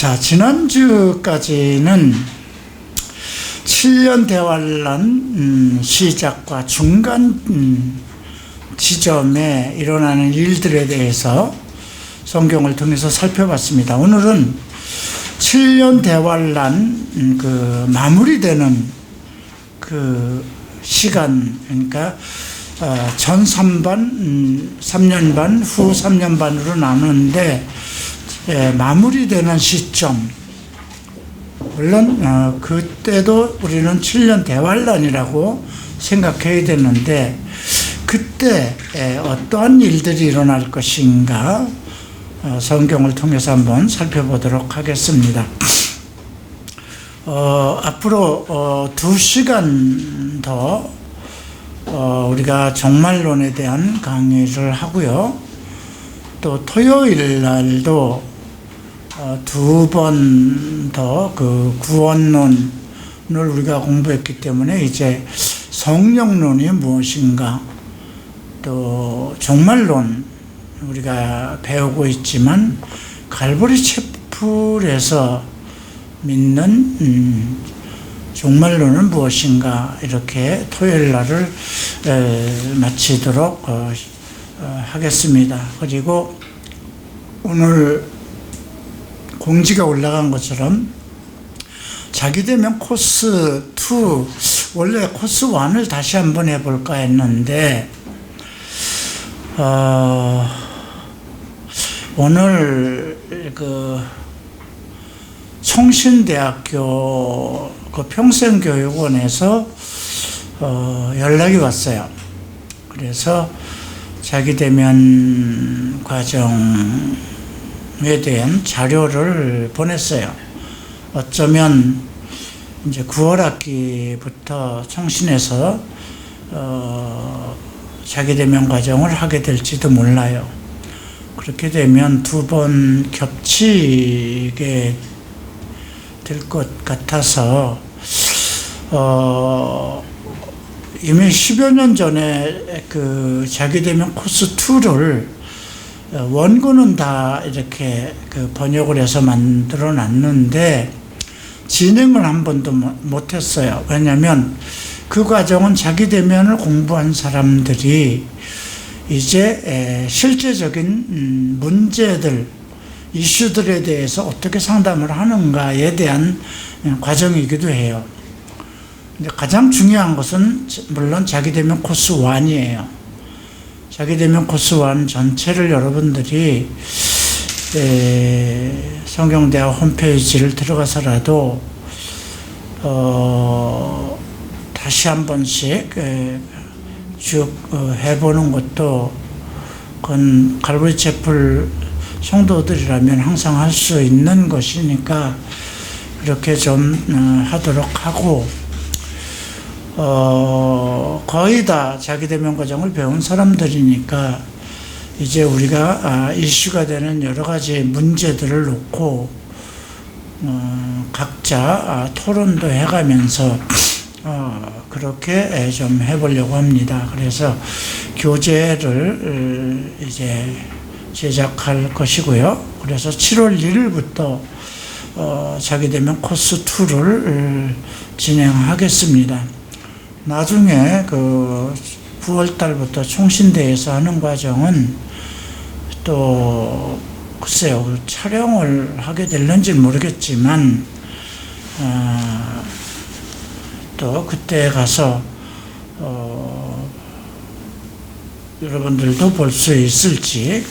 자, 지난주까지는 7년 대환란 시작과 중간 지점에 일어나는 일들에 대해서 성경을 통해서 살펴봤습니다. 오늘은 7년 대환란 마무리되는 그 시간, 그러니까 전 3년 반, 후 3년 반으로 나누는데 마무리되는 시점, 물론 그때도 우리는 7년 대환란이라고 생각해야 되는데 그때 어떠한 일들이 일어날 것인가 성경을 통해서 한번 살펴보도록 하겠습니다. 앞으로 2시간 더 우리가 종말론에 대한 강의를 하고요. 또 토요일 날도 2번 더 그 구원론을 우리가 공부했기 때문에 이제 성령론이 무엇인가, 또 종말론 우리가 배우고 있지만 갈보리 채플에서 믿는 종말론은 무엇인가, 이렇게 토요일 날을 마치도록 하겠습니다. 그리고 오늘 공지가 올라간 것처럼 자기대면 코스 2, 원래 코스 1을 다시 한번 해볼까 했는데 오늘 그 총신대학교 그 평생교육원에서 연락이 왔어요. 그래서 자기대면 과정에 대한 자료를 보냈어요. 어쩌면 이제 9월 학기부터 총신에서 자기대면 과정을 하게 될지도 몰라요. 그렇게 되면 2번 겹치게 될 것 같아서 이미 10여 년 전에 그 자기대면 코스 2를 원고는 다 이렇게 그 번역을 해서 만들어 놨는데 진행을 한 번도 못 했어요. 왜냐하면 그 과정은 자기대면을 공부한 사람들이 이제 실제적인 문제들, 이슈들에 대해서 어떻게 상담을 하는가에 대한 과정이기도 해요. 근데 가장 중요한 것은 물론 자기대면 코스 1이에요. 자기대면 코스 1 전체를 여러분들이 성경대학 홈페이지를 들어가서라도 다시 한 번씩 쭉 해보는 것도, 그건 갈보리 채플 성도들이라면 항상 할 수 있는 것이니까 그렇게 좀 하도록 하고, 거의 다 자기대면 과정을 배운 사람들이니까 이제 우리가 이슈가 되는 여러 가지 문제들을 놓고 각자 토론도 해가면서 그렇게 좀 해보려고 합니다. 그래서 교재를 이제 제작할 것이고요. 그래서 7월 1일부터 자기대면 코스 2를 진행하겠습니다. 나중에 그 9월 달부터 총신대에서 하는 과정은 또 글쎄요, 촬영을 하게 될는지는 모르겠지만 또 그때 가서 여러분들도 볼 수 있을지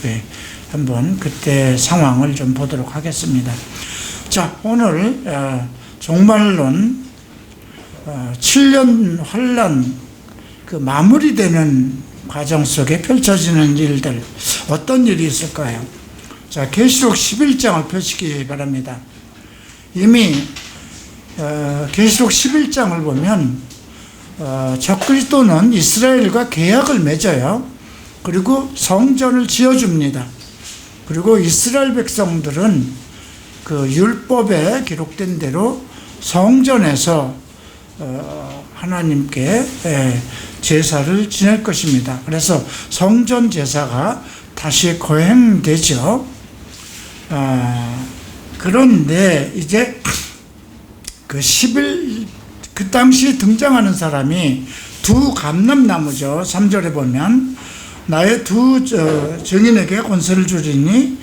한번 그때 상황을 좀 보도록 하겠습니다. 자, 오늘 종말론 7년 환란 그 마무리되는 과정 속에 펼쳐지는 일들, 어떤 일이 있을까요? 자, 계시록 11장을 펴시기 바랍니다. 이미 계시록 11장을 보면 적그리스도는 이스라엘과 계약을 맺어요. 그리고 성전을 지어줍니다. 그리고 이스라엘 백성들은 그 율법에 기록된 대로 성전에서 하나님께 제사를 지낼 것입니다. 그래서 성전 제사가 다시 거행되죠. 그런데 이제 그 당시 등장하는 사람이 두 감람나무죠. 3절에 보면 나의 두 증인에게 권세를 주리니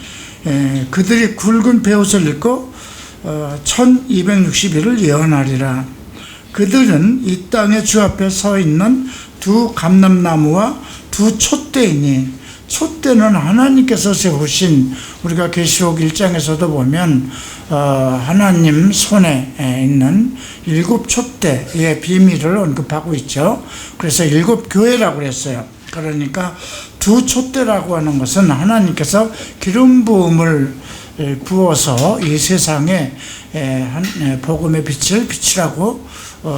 그들이 굵은 베옷을 입고 1260일을 예언하리라. 그들은 이 땅의 주 앞에 서 있는 두 감람나무와 두 촛대이니, 촛대는 하나님께서 세우신, 우리가 계시록 1장에서도 보면 하나님 손에 있는 7 촛대의 비밀을 언급하고 있죠. 그래서 7 교회라고 그랬어요. 그러니까 두 촛대라고 하는 것은 하나님께서 기름 부음을 부어서 이 세상에 복음의 빛을 비추라고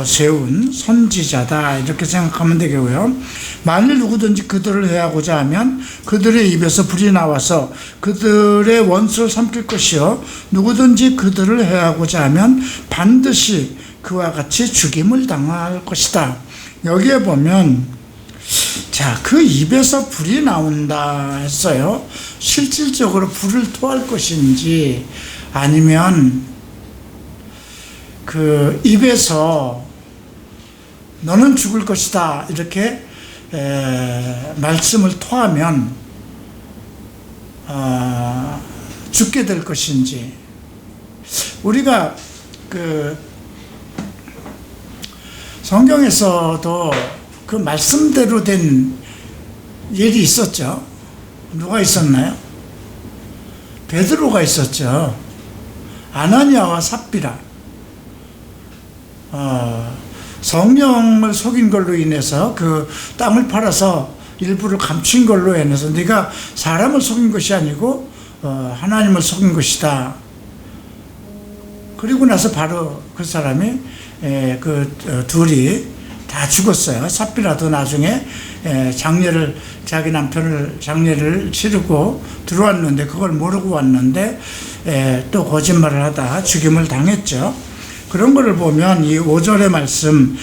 세운 선지자다, 이렇게 생각하면 되겠고요. 만일 누구든지 그들을 해하고자 하면 그들의 입에서 불이 나와서 그들의 원수를 삼킬 것이요, 누구든지 그들을 해하고자 하면 반드시 그와 같이 죽임을 당할 것이다. 여기에 보면 그 입에서 불이 나온다 했어요. 실질적으로 불을 토할 것인지, 아니면 그 입에서 너는 죽을 것이다 이렇게 말씀을 토하면 죽게 될 것인지. 우리가 그 성경에서도 그 말씀대로 된 일이 있었죠. 누가 있었나요? 베드로가 있었죠. 아나니아와 삽비라. 성령을 속인 걸로 인해서 그 땅을 팔아서 일부를 감춘 걸로 인해서 네가 사람을 속인 것이 아니고 하나님을 속인 것이다. 그리고 나서 바로 그 사람이 둘이 다 죽었어요. 삽비라도 나중에 자기 남편을 장례를 치르고 들어왔는데 그걸 모르고 왔는데 또 거짓말을 하다 죽임을 당했죠. 그런 거를 보면 이 5절의 말씀,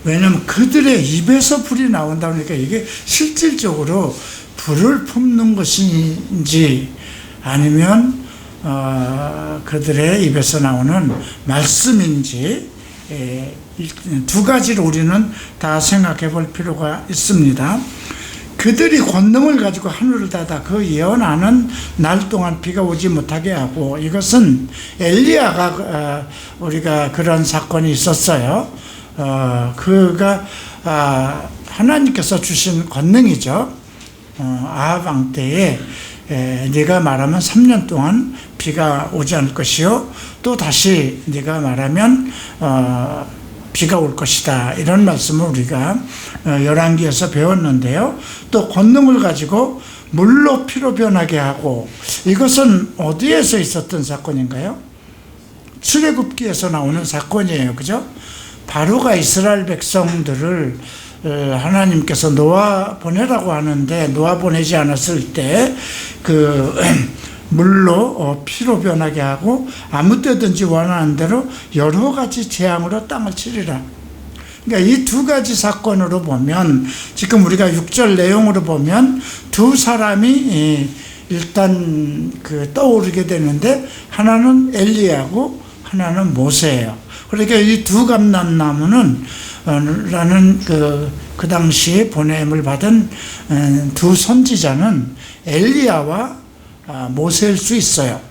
왜냐하면 그들의 입에서 불이 나온다 그러니까 이게 실질적으로 불을 품는 것인지, 아니면 그들의 입에서 나오는 말씀인지, 두 가지를 우리는 다 생각해 볼 필요가 있습니다. 그들이 권능을 가지고 하늘을 닫아 그 예언하는 날 동안 비가 오지 못하게 하고, 이것은 엘리야가 우리가 그런 사건이 있었어요. 그가 하나님께서 주신 권능이죠. 아합 왕 때에 네가 말하면 3년 동안 비가 오지 않을 것이요, 또 다시 네가 말하면 비가 올 것이다, 이런 말씀을 우리가 열왕기에서 배웠는데요. 또 권능을 가지고 물로 피로 변하게 하고, 이것은 어디에서 있었던 사건인가요? 출애굽기에서 나오는 사건이에요. 그죠? 바로가 이스라엘 백성들을 하나님께서 놓아 보내라고 하는데 놓아 보내지 않았을 때 그 물로 피로 변하게 하고 아무 때든지 원하는 대로 여러 가지 재앙으로 땅을 치리라. 그러니까 이 두 가지 사건으로 보면, 지금 우리가 6절 내용으로 보면 두 사람이 일단 떠오르게 되는데, 하나는 엘리야고 하나는 모세예요. 그러니까 이 두 감람나무는 라는 그 당시에 보냄을 받은 두 선지자는 엘리야와 모세일 수 있어요.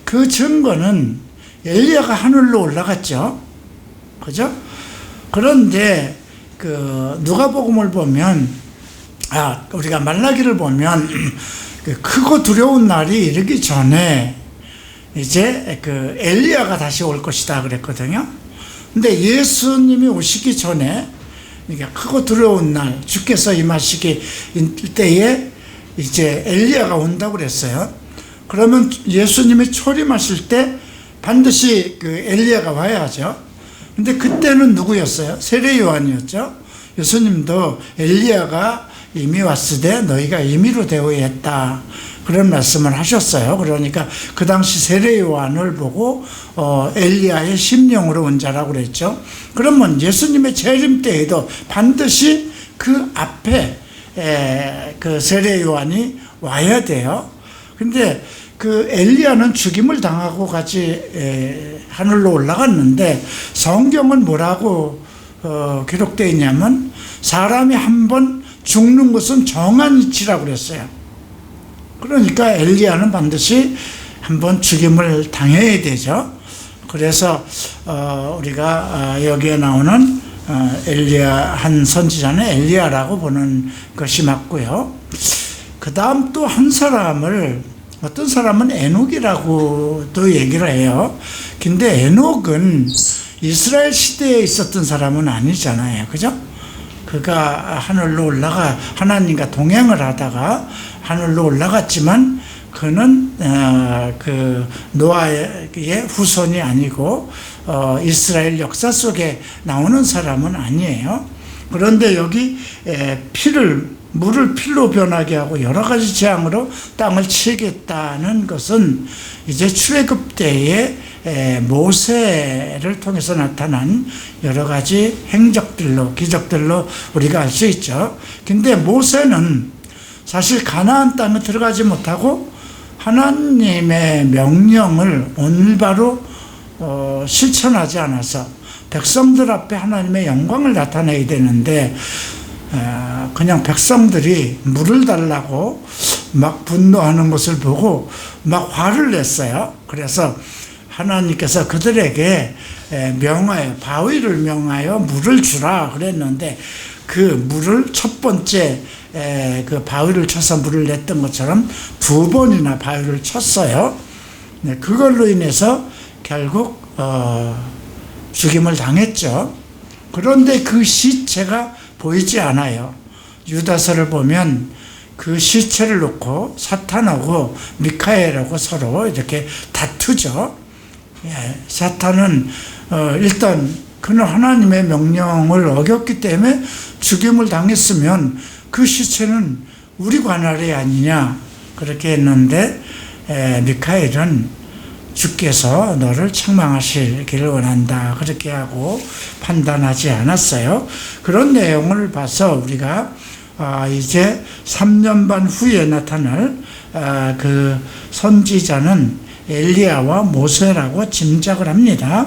그 증거는 엘리야가 하늘로 올라갔죠. 그죠? 그런데 누가복음을 보면, 우리가 말라기를 보면 크고 두려운 날이 이르기 전에 이제 엘리야가 다시 올 것이다 그랬거든요. 근데 예수님이 오시기 전에, 그러니까 크고 두려운 날, 주께서 임하시기 때에 이제 엘리야가 온다고 그랬어요. 그러면 예수님이 초림하실 때 반드시 엘리야가 와야죠. 근데 그때는 누구였어요? 세례 요한이었죠. 예수님도 엘리야가 이미 왔으되 너희가 임의로 되어야 했다, 그런 말씀을 하셨어요. 그러니까 그 당시 세례 요한을 보고 엘리야의 심령으로 온 자라고 그랬죠. 그러면 예수님의 재림 때에도 반드시 그 앞에 그 세례 요한이 와야 돼요. 근데 그 엘리야는 죽임을 당하고 같이 하늘로 올라갔는데 성경은 뭐라고 기록되어 있냐면 사람이 한번 죽는 것은 정한 이치라고 그랬어요. 그러니까 엘리야는 반드시 한번 죽임을 당해야 되죠. 그래서 우리가 여기에 나오는 엘리야, 한 선지자는 엘리야라고 보는 것이 맞고요. 그 다음 또 한 사람을, 어떤 사람은 에녹이라고도 얘기를 해요. 근데 에녹은 이스라엘 시대에 있었던 사람은 아니잖아요. 그죠? 그가 하늘로 올라가 하나님과 동행을 하다가 하늘로 올라갔지만 그는 그 노아의 후손이 아니고 이스라엘 역사 속에 나오는 사람은 아니에요. 그런데 여기 물을 피로 변하게 하고 여러 가지 재앙으로 땅을 치겠다는 것은 이제 출애굽 때에 모세를 통해서 나타난 여러 가지 행적들로, 기적들로 우리가 알 수 있죠. 근데 모세는 사실 가나안 땅에 들어가지 못하고 하나님의 명령을 올바로 실천하지 않아서 백성들 앞에 하나님의 영광을 나타내야 되는데 그냥 백성들이 물을 달라고 막 분노하는 것을 보고 막 화를 냈어요. 그래서 하나님께서 그들에게 바위를 명하여 물을 주라 그랬는데 그 물을 첫 번째 그 바위를 쳐서 물을 냈던 것처럼 2번이나 바위를 쳤어요. 그걸로 인해서 결국 죽임을 당했죠. 그런데 그 시체가 보이지 않아요. 유다서를 보면 그 시체를 놓고 사탄하고 미카엘하고 서로 이렇게 다투죠. 사탄은 일단 그는 하나님의 명령을 어겼기 때문에 죽임을 당했으면 그 시체는 우리 관할이 아니냐 그렇게 했는데 미카엘은 주께서 너를 책망하시기를 원한다 그렇게 하고 판단하지 않았어요. 그런 내용을 봐서 우리가 이제 3년 반 후에 나타날 그 선지자는 엘리야와 모세라고 짐작을 합니다.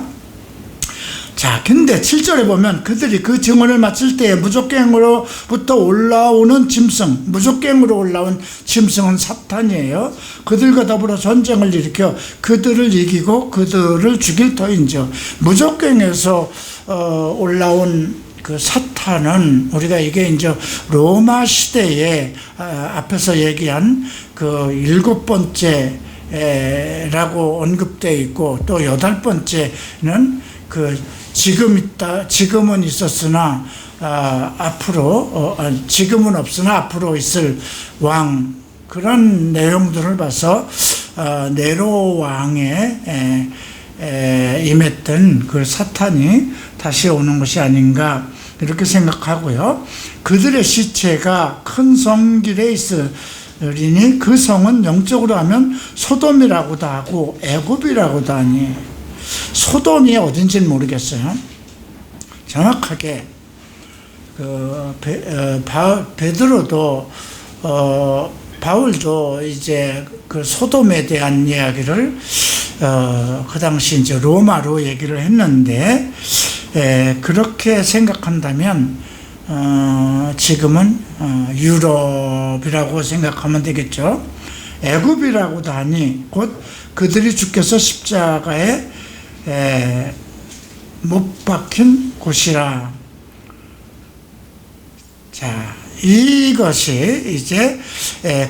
자, 근데 7절에 보면 그들이 그 증언을 마칠 때에 무적갱으로부터 올라오는 짐승, 무적갱으로 올라온 짐승은 사탄이에요. 그들과 더불어 전쟁을 일으켜 그들을 이기고 그들을 죽일 터인즉 무적갱에서 올라온 그 사탄은 우리가 이게 이제 로마 시대에 앞에서 얘기한 그 7번째 라고 언급되어 있고 또 8번째는 그 지금은 있었으나 지금은 없으나 앞으로 있을 왕 그런 내용들을 봐서 네로 왕에 임했던 그 사탄이 다시 오는 것이 아닌가 이렇게 생각하고요. 그들의 시체가 큰 성길에 있으리니 그 성은 영적으로 하면 소돔이라고도 하고 애굽이라고도 하니 소돔이 어딘지는 모르겠어요. 정확하게 베드로도 바울도 이제 그 소돔에 대한 이야기를 그 당시 이제 로마로 얘기를 했는데 그렇게 생각한다면 지금은 유럽이라고 생각하면 되겠죠. 애굽이라고도 하니 곧 그들이 주께서 십자가에 못 박힌 곳이라. 자, 이것이 이제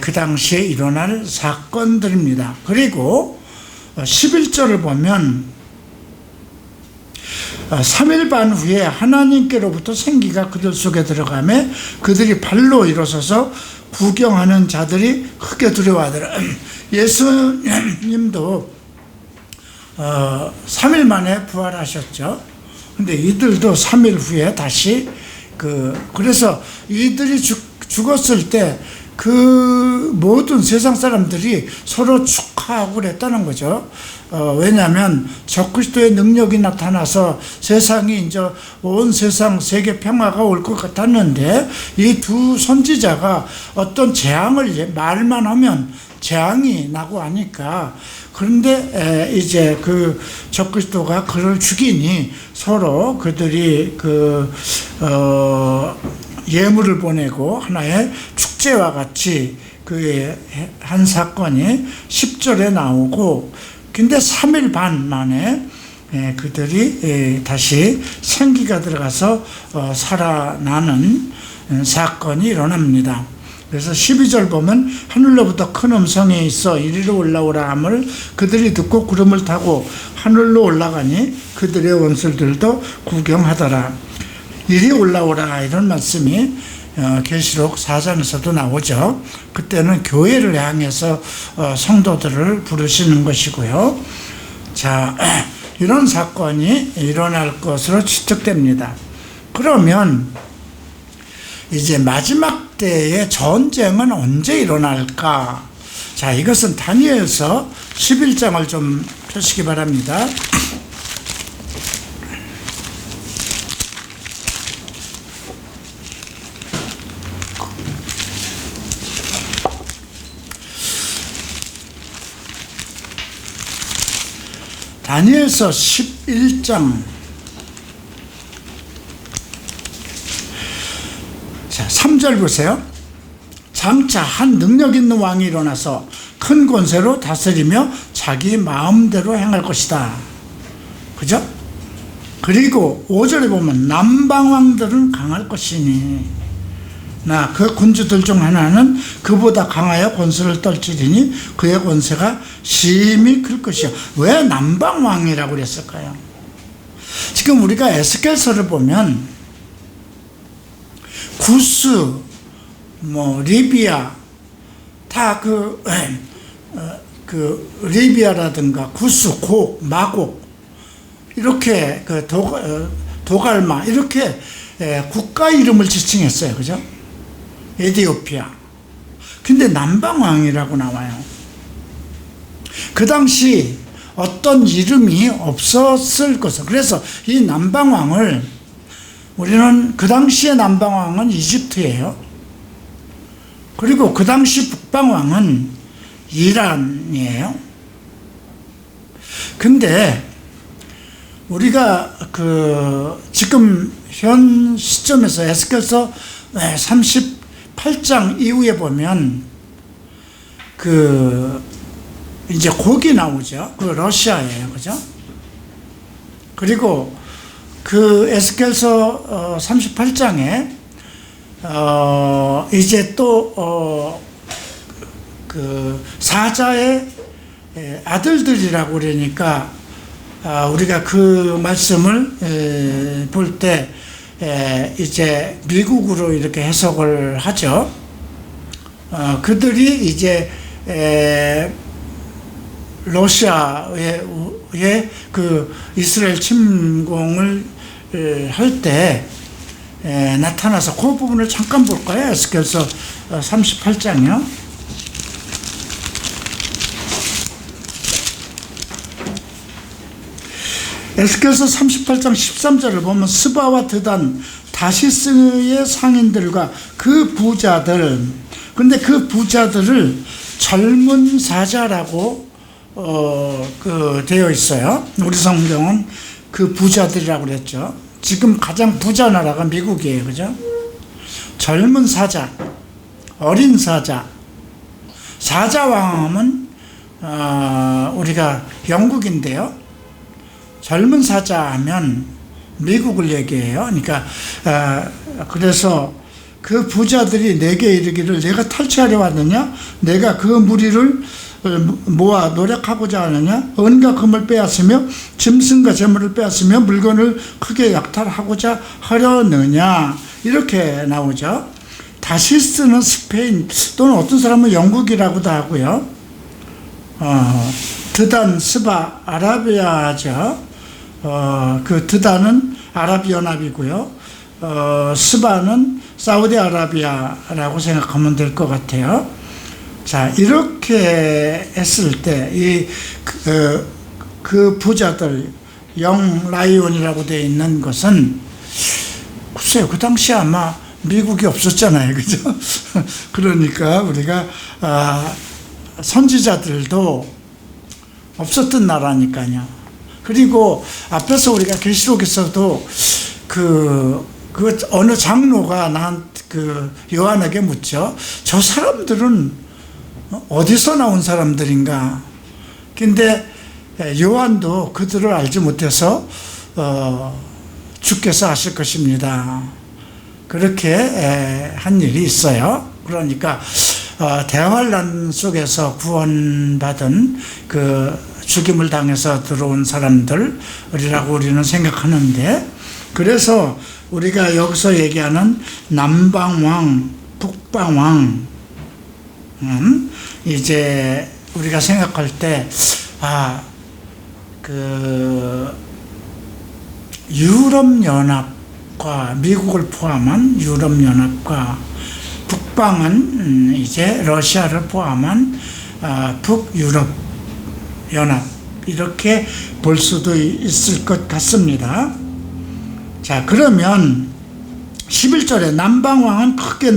그 당시에 일어날 사건들입니다. 그리고 11절을 보면 3일 반 후에 하나님께로부터 생기가 그들 속에 들어가매 그들이 발로 일어서서 구경하는 자들이 크게 두려워하더라. 예수님도 3일 만에 부활하셨죠. 근데 이들도 3일 후에 다시 그래서 이들이 죽었을 때 그 모든 세상 사람들이 서로 축하하고 그랬다는 거죠. 왜냐하면 적그리스도의 능력이 나타나서 세상이 이제 온 세상 세계 평화가 올 것 같았는데 이 두 선지자가 어떤 재앙을 말만 하면 재앙이 나고 하니까, 그런데 이제 그 적그리스도가 그를 죽이니 서로 그들이 예물을 보내고 하나의 축제와 같이 그 한 사건이 10절에 나오고, 근데 3일 반 만에 그들이 다시 생기가 들어가서 살아나는 사건이 일어납니다. 그래서 12절 보면 하늘로부터 큰 음성이 있어 이리로 올라오라 함을 그들이 듣고 구름을 타고 하늘로 올라가니 그들의 원수들도 구경하더라. 이리 올라오라, 이런 말씀이 계시록 4장에서도 나오죠. 그때는 교회를 향해서 성도들을 부르시는 것이고요. 자, 이런 사건이 일어날 것으로 추측됩니다. 그러면 이제 마지막 때의 전쟁은 언제 일어날까? 자, 이것은 다니엘서 11장을 좀 펴시기 바랍니다. 다니엘서 11장. 자, 3절 보세요. 장차 한 능력 있는 왕이 일어나서 큰 권세로 다스리며 자기 마음대로 행할 것이다. 그죠? 그리고 5절에 보면 남방왕들은 강할 것이니 나 그 군주들 중 하나는 그보다 강하여 권세를 떨치리니 그의 권세가 심히 클 것이요. 왜 남방왕이라고 그랬을까요? 지금 우리가 에스겔서를 보면 구스, 리비아, 다 리비아라든가 구스, 곡, 마곡, 이렇게 도갈마, 이렇게 국가 이름을 지칭했어요. 그죠? 에티오피아. 근데 남방왕이라고 나와요. 그 당시 어떤 이름이 없었을 것을. 그래서 이 남방왕을, 우리는 그 당시의 남방왕은 이집트예요. 그리고 그 당시 북방왕은 이란이에요. 근데 우리가 지금 현 시점에서 에스겔서 38장 이후에 보면 이제 곡이 나오죠. 러시아예요. 그죠? 그리고 에스겔서 38장에 이제 또 사자의 아들들이라고 그러니까 우리가 그 말씀을 볼 때 이제 미국으로 이렇게 해석을 하죠. 그들이 이제 러시아의 이스라엘 침공을 할 때 나타나서 그 부분을 잠깐 볼까요? 에스겔서 38장이요. 에스겔서 38장 13절을 보면 스바와 드단, 다시스의 상인들과 그 부자들, 근데 그 부자들을 젊은 사자라고 되어 있어요. 우리 성경은 그 부자들이라고 그랬죠. 지금 가장 부자 나라가 미국이에요. 그죠? 젊은 사자, 어린 사자. 사자왕은 우리가 영국인데요. 젊은 사자 하면 미국을 얘기해요. 그러니까 그래서 그 부자들이 내게 이르기를 내가 탈취하려 왔느냐? 내가 그 무리를 모아 노력하고자 하느냐? 은과 금을 빼앗으며 짐승과 재물을 빼앗으며 물건을 크게 약탈하고자 하려느냐? 이렇게 나오죠. 다시스는 스페인 또는 어떤 사람은 영국이라고도 하고요. 드단, 스바, 아라비아죠. 그 드단은 아랍연합이고요. 스바는 사우디아라비아라고 생각하면 될 것 같아요. 자, 이렇게 했을 때 그 부자들, 영 라이온이라고 되어 있는 것은 글쎄요, 그 당시에 아마 미국이 없었잖아요. 그죠? 그러니까 우리가 선지자들도 없었던 나라니까요. 그리고 앞에서 우리가 계시록에서도 그 어느 장로가 요한에게 묻죠. 저 사람들은 어디서 나온 사람들인가? 근데 요한도 그들을 알지 못해서 주께서 아실 것입니다. 그렇게 한 일이 있어요. 그러니까 대환란 속에서 구원받은 그 죽임을 당해서 들어온 사람들이라고 우리는 생각하는데, 그래서 우리가 여기서 얘기하는 남방왕, 북방왕, 이제 우리가 생각할 때, 유럽연합과 미국을 포함한 유럽연합과 북방은 이제 러시아를 포함한 북유럽연합, 이렇게 볼 수도 있을 것 같습니다. 자, 그러면 11절에 남방왕은 크게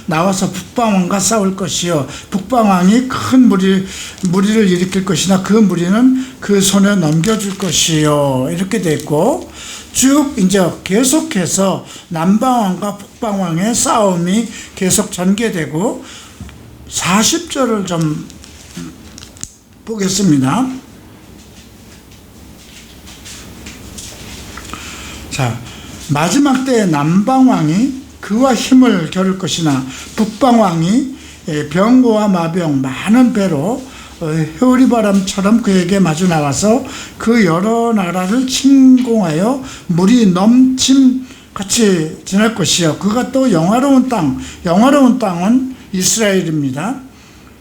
나와서 북방왕과 싸울 것이요, 북방왕이 큰 무리를 일으킬 것이나 그 무리는 그 손에 넘겨줄 것이요, 이렇게 돼 있고, 쭉 이제 계속해서 남방왕과 북방왕의 싸움이 계속 전개되고, 40절을 좀 보겠습니다. 자, 마지막 때에 남방왕이 그와 힘을 겨룰 것이나 북방왕이 병거와 마병 많은 배로 회오리바람처럼 그에게 마주 나와서 그 여러 나라를 침공하여 물이 넘침같이 지날 것이요, 그가 또 영화로운 땅은 이스라엘입니다.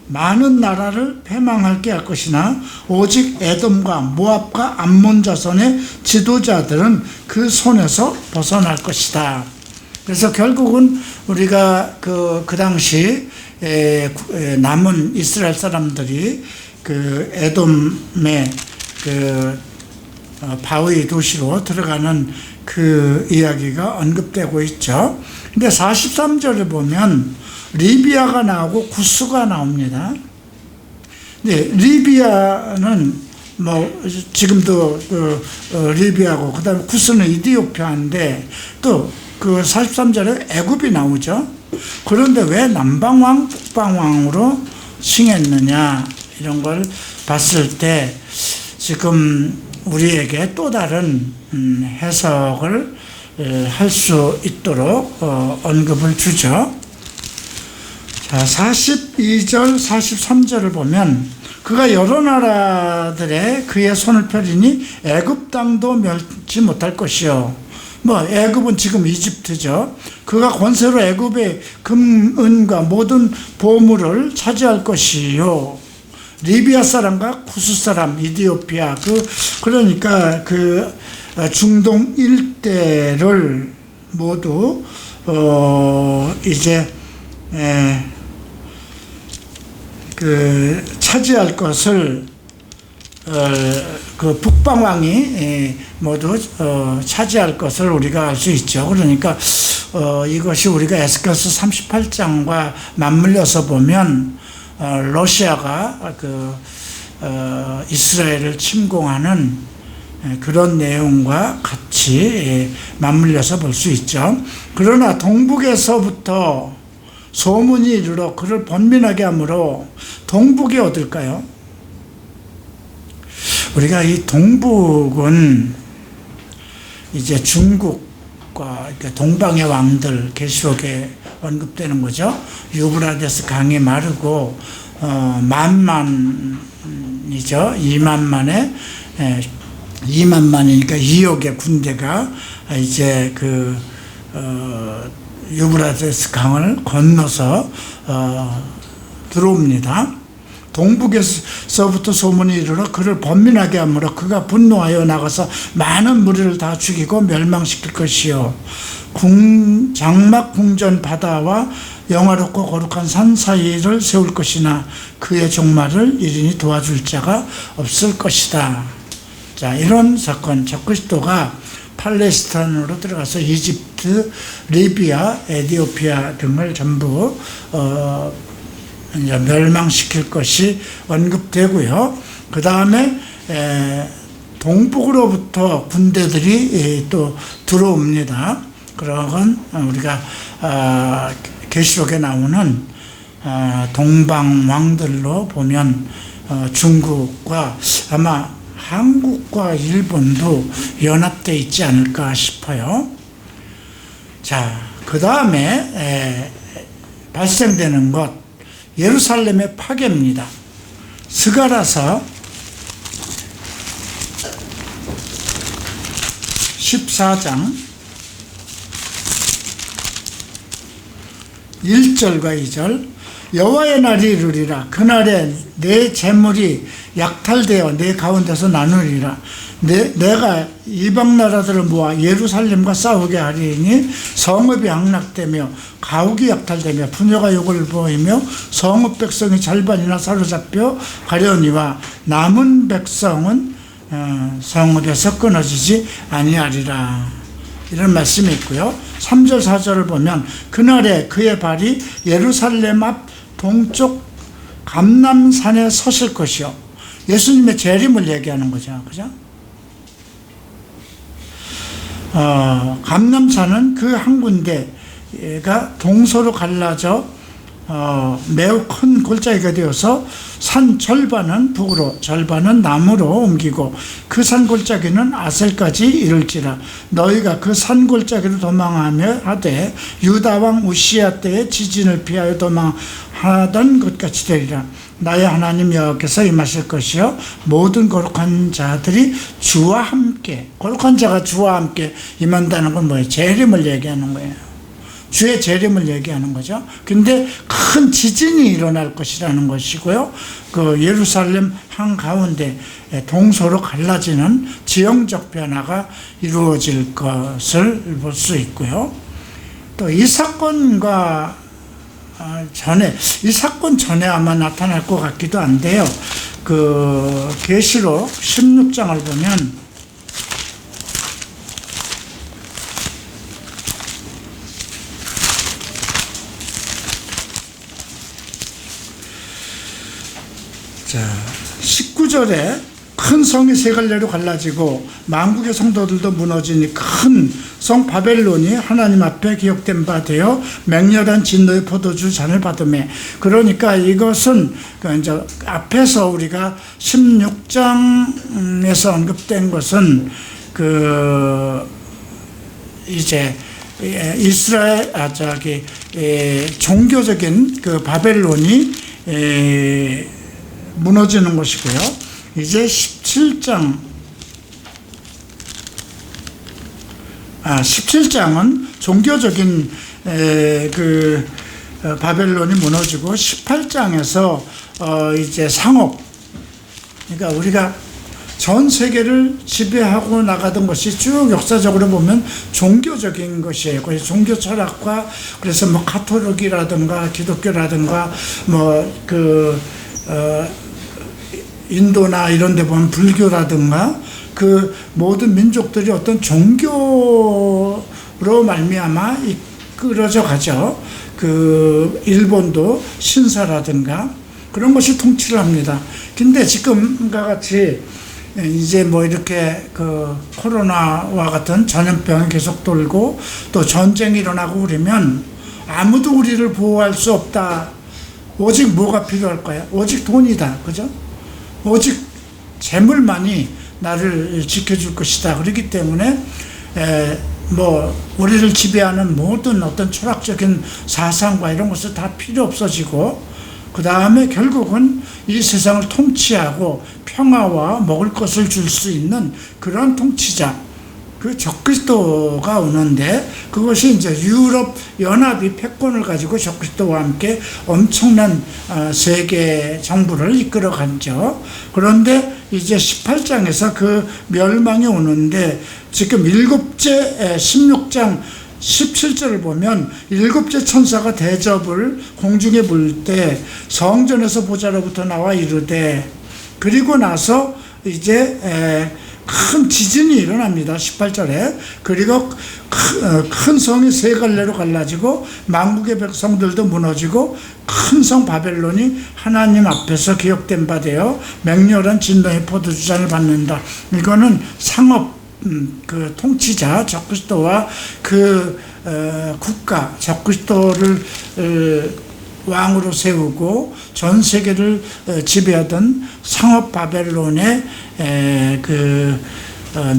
많은 나라를 패망하게 할 것이나 오직 에돔과 모압과 암몬 자손의 지도자들은 그 손에서 벗어날 것이다. 그래서 결국은 우리가 그 당시 남은 이스라엘 사람들이 그 에돔의 바위 도시로 들어가는 그 이야기가 언급되고 있죠. 근데 43절을 보면 리비아가 나오고 구스가 나옵니다. 네, 리비아는 지금도 리비아고, 그 다음에 구스는 이디오피아인데, 또 그 43절에 애굽이 나오죠. 그런데 왜 남방왕, 북방왕으로 칭했느냐, 이런 걸 봤을 때 지금 우리에게 또 다른 해석을 할 수 있도록 언급을 주죠. 자, 42절, 43절을 보면 그가 여러 나라들의 그의 손을 펴리니 애굽 땅도 멸치 못할 것이요. 애굽은 지금 이집트죠. 그가 권세로 애굽의 금, 은과 모든 보물을 차지할 것이요. 리비아 사람과 구스 사람, 이디오피아, 그러니까 중동 일대를 모두 이제 차지할 것을 그 북방왕이 모두 차지할 것을 우리가 알 수 있죠. 그러니까 이것이 우리가 에스겔서 38장과 맞물려서 보면 러시아가 이스라엘을 침공하는 그런 내용과 같이 맞물려서 볼 수 있죠. 그러나 동북에서부터 소문이 이르러 그를 번민하게 하므로 동북이 어딜까요? 우리가 이 동북은 이제 중국과 동방의 왕들, 계시록에 언급되는 거죠. 유브라데스 강이 마르고 만만이죠. 2만만이니까 2억의 군대가 이제 유브라데스 강을 건너서 들어옵니다. 동북에서부터 소문이 이르러 그를 번민하게 하므로 그가 분노하여 나가서 많은 무리를 다 죽이고 멸망시킬 것이요, 장막 궁전 바다와 영화롭고 거룩한 산 사이를 세울 것이나 그의 종말을 이르니 도와줄 자가 없을 것이다. 자, 이런 사건, 적그리스도가 팔레스타인으로 들어가서 이집트, 리비아, 에티오피아 등을 전부 이제 멸망시킬 것이 언급되고요. 그 다음에 동북으로부터 군대들이 또 들어옵니다. 그런 우리가 계시록에 나오는 동방 왕들로 보면 중국과 아마 한국과 일본도 연합되어 있지 않을까 싶어요. 자, 그 다음에 발생되는 것, 예루살렘의 파괴입니다. 스가랴서 14장 1절과 2절. 여호와의 날이 이르리라. 그날에 내 재물이 약탈되어 내 가운데서 나누리라. 내가 이방 나라들을 모아 예루살렘과 싸우게 하리니 성읍이 함락되며 가옥이 약탈되며 부녀가 욕을 보이며 성읍 백성이 절반이나 사로잡혀 가려니와 남은 백성은 성읍에서 끊어지지 아니하리라. 이런 말씀이 있고요. 3절 4절을 보면 그날에 그의 발이 예루살렘 앞 동쪽 감람산에 서실 것이요. 예수님의 재림을 얘기하는 거죠. 그죠? 감람산은 그 한 군데가 동서로 갈라져 매우 큰 골짜기가 되어서 산 절반은 북으로 절반은 남으로 옮기고 그 산 골짜기는 아셀까지 이를지라. 너희가 그 산 골짜기로 도망하며 하되 유다 왕 우시야 때에 지진을 피하여 도망하던 것 같이 되리라. 나의 하나님 여호와께서 임하실 것이요 모든 거룩한 자들이 주와 함께, 거룩한 자가 주와 함께 임한다는 건 뭐예요? 재림을 얘기하는 거예요. 주의 재림을 얘기하는 거죠. 근데 큰 지진이 일어날 것이라는 것이고요. 그 예루살렘 한가운데 동서로 갈라지는 지형적 변화가 이루어질 것을 볼 수 있고요. 또 이 사건과 이 사건 전에 아마 나타날 것 같기도 한데요. 그 계시록 16장을 보면 자, 19절에 큰 성이 세 갈래로 갈라지고 만국의 성도들도 무너지니 큰 성 바벨론이 하나님 앞에 기억된 바 되어 맹렬한 진노의 포도주 잔을 받으매. 그러니까 이것은 이제 앞에서 우리가 16장에서 언급된 것은 이제 이스라엘 종교적인 그 바벨론이 무너지는 것이고요. 이제 17장은 종교적인 바벨론이 무너지고 18장에서 이제 상업, 그러니까 우리가 전 세계를 지배하고 나가던 것이 쭉 역사적으로 보면 종교적인 것이에요. 그래서 종교 철학과 그래서 뭐 가톨릭이라든가 기독교라든가 인도나 이런 데 보면 불교라든가 그 모든 민족들이 어떤 종교로 말미암아 이끌어져 가죠. 그 일본도 신사라든가 그런 것이 통치를 합니다. 근데 지금과 같이 이제 뭐 이렇게 그 코로나와 같은 전염병이 계속 돌고 또 전쟁이 일어나고 그러면 아무도 우리를 보호할 수 없다. 오직 뭐가 필요할까요? 오직 돈이다. 그죠? 오직 재물만이 나를 지켜줄 것이다. 그렇기 때문에 우리를 지배하는 모든 어떤 철학적인 사상과 이런 것은 다 필요 없어지고 그 다음에 결국은 이 세상을 통치하고 평화와 먹을 것을 줄 수 있는 그런 통치자, 그 적그리스도가 오는데 그것이 이제 유럽 연합이 패권을 가지고 적그리스도와 함께 엄청난 세계 정부를 이끌어갔죠. 그런데 이제 18장에서 그 멸망이 오는데 지금 16장 17절을 보면 7째 천사가 대접을 공중에 불 때 성전에서 보좌로부터 나와 이르되, 그리고 나서 이제 큰 지진이 일어납니다. 18절에. 그리고 큰 성이 세 갈래로 갈라지고 만국의 백성들도 무너지고 큰 성 바벨론이 하나님 앞에서 기억된 바 되어 맹렬한 진노의 포도주잔을 받는다. 이거는 상업 그 통치자 적그리스도와 그 국가 적그리스도를 왕으로 세우고 전 세계를 지배하던 상업 바벨론의 그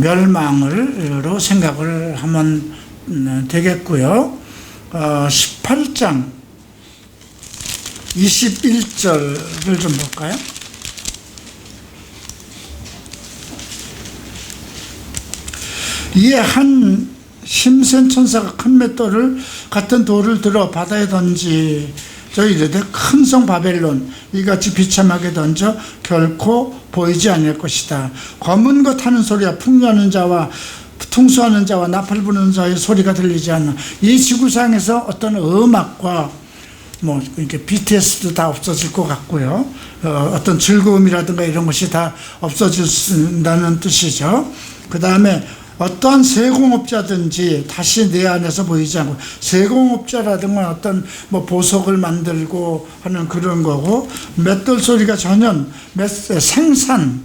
멸망으로 생각을 하면 되겠고요. 18장 21절을 좀 볼까요? 이에 한 힘센 천사가 큰 맷돌을 같은 돌을 들어 바다에 던지 저 이르되 큰 성 바벨론 이같이 비참하게 던져 결코 보이지 않을 것이다. 검은 것 하는 소리와 풍류하는 자와 통수하는 자와 나팔 부는 자의 소리가 들리지 않나. 이 지구상에서 어떤 음악과 뭐 이렇게 BTS도 다 없어질 것 같고요. 어떤 즐거움이라든가 이런 것이 다 없어진다는 뜻이죠. 그 다음에 어떠한 세공업자든지 다시 내 안에서 보이지 않고, 세공업자라든가 어떤 뭐 보석을 만들고 하는 그런 거고, 맷돌 소리가 전혀 생산,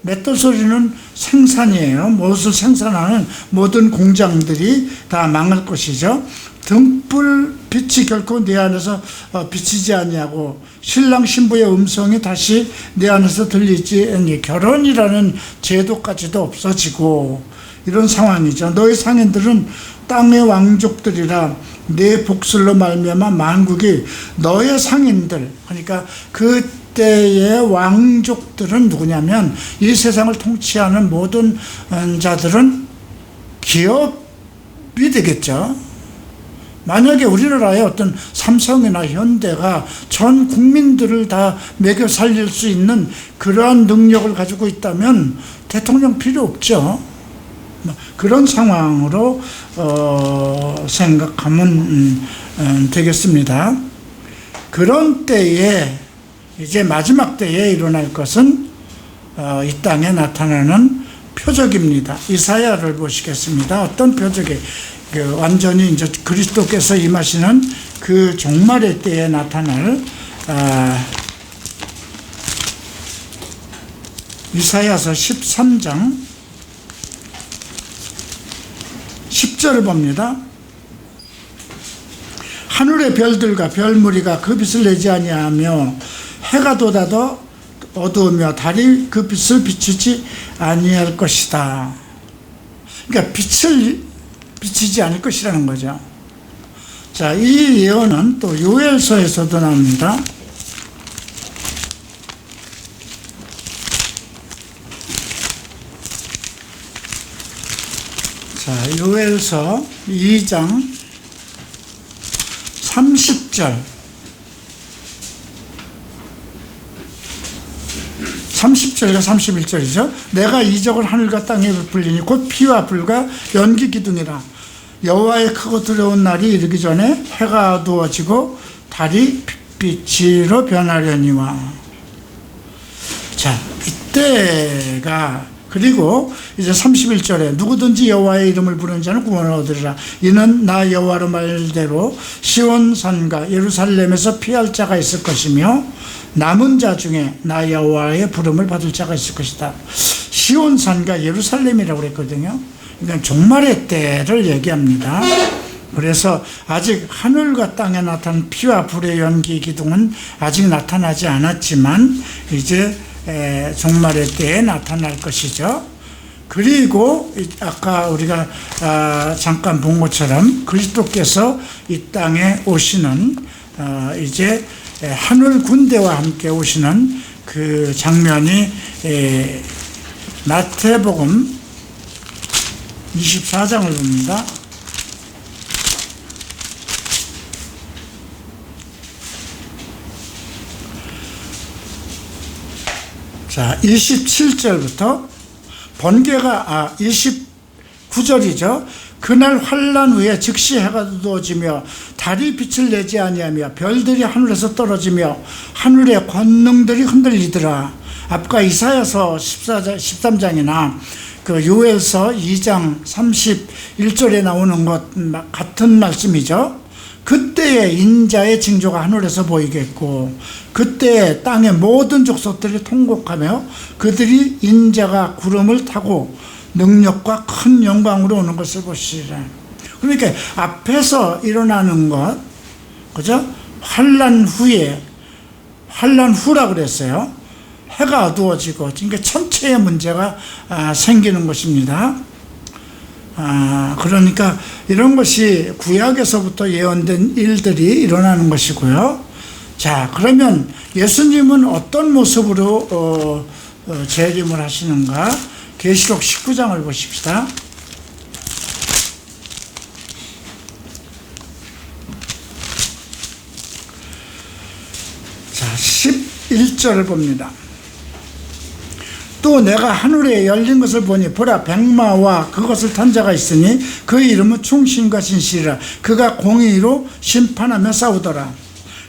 맷돌 소리는 생산이에요. 무엇을 생산하는 모든 공장들이 다 망할 것이죠. 등불 빛이 결코 내 안에서 비치지 아니하고 신랑 신부의 음성이 다시 내 안에서 들리지 않니. 결혼이라는 제도까지도 없어지고 이런 상황이죠. 너희 상인들은 땅의 왕족들이라 내 복술로 말미암아 만국이 너의 상인들, 그러니까 그때의 왕족들은 누구냐면 이 세상을 통치하는 모든 자들은 기업이 되겠죠. 만약에 우리나라의 어떤 삼성이나 현대가 전 국민들을 다 먹여 살릴 수 있는 그러한 능력을 가지고 있다면 대통령 필요 없죠. 그런 상황으로 생각하면 되겠습니다. 그런 때에, 이제 마지막 때에 일어날 것은 이 땅에 나타나는 표적입니다. 이사야를 보시겠습니다. 어떤 표적이 완전히 이제 그리스도께서 임하시는 그 종말의 때에 나타날 이사야서 13장 10절을 봅니다. 하늘의 별들과 별무리가 그 빛을 내지 아니하며 해가 돋아도 어두우며 달이 그 빛을 비추지 아니할 것이다. 그러니까 빛을 비치지 않을 것이라는 거죠. 자, 이 예언은 또 요엘서에서도 나옵니다. 자, 요엘서 2장 30절 30절과 31절이죠. 내가 이적을 하늘과 땅에 베풀리니 곧 피와 불과 연기 기둥이라. 여호와의 크고 두려운 날이 이르기 전에 해가 어두워지고 달이 빛으로 변하려니와. 자, 이때가, 그리고 이제 31절에 누구든지 여호와의 이름을 부르는 자는 구원을 얻으리라. 이는 나 여호와로 말대로 시온산과 예루살렘에서 피할 자가 있을 것이며 남은 자 중에 나 여호와의 부름을 받을 자가 있을 것이다. 시온산과 예루살렘이라고 그랬거든요. 그러니까 종말의 때를 얘기합니다. 그래서 아직 하늘과 땅에 나타난 피와 불의 연기 기둥은 아직 나타나지 않았지만 이제 종말의 때에 나타날 것이죠. 그리고 아까 우리가 잠깐 본 것처럼 그리스도께서 이 땅에 오시는 이제 하늘 군대와 함께 오시는 그 장면이 마태복음 24장을 봅니다. 자, 27절부터 번개가 29절이죠. 그날 환난 후에 즉시 해가 어두워지며 달이 빛을 내지 아니하며 별들이 하늘에서 떨어지며 하늘의 권능들이 흔들리더라. 아까 이사야서 13장이나 그 요엘서 2장 31절에 나오는 것 같은 말씀이죠. 그때의 인자의 징조가 하늘에서 보이겠고 그때 땅의 모든 족속들이 통곡하며 그들이 인자가 구름을 타고 능력과 큰 영광으로 오는 것을 보시리라. 그러니까 앞에서 일어나는 것, 그죠? 환난 후라 그랬어요. 해가 어두워지고, 그러니까 천체의 문제가 생기는 것입니다. 그러니까 이런 것이 구약에서부터 예언된 일들이 일어나는 것이고요. 자, 그러면 예수님은 어떤 모습으로 재림을 하시는가? 계시록 19장을 보십시다. 자, 11절을 봅니다. 또 내가 하늘에 열린 것을 보니 보라 백마와 그것을 탄 자가 있으니 그 이름은 충신과 진실이라. 그가 공의로 심판하며 싸우더라.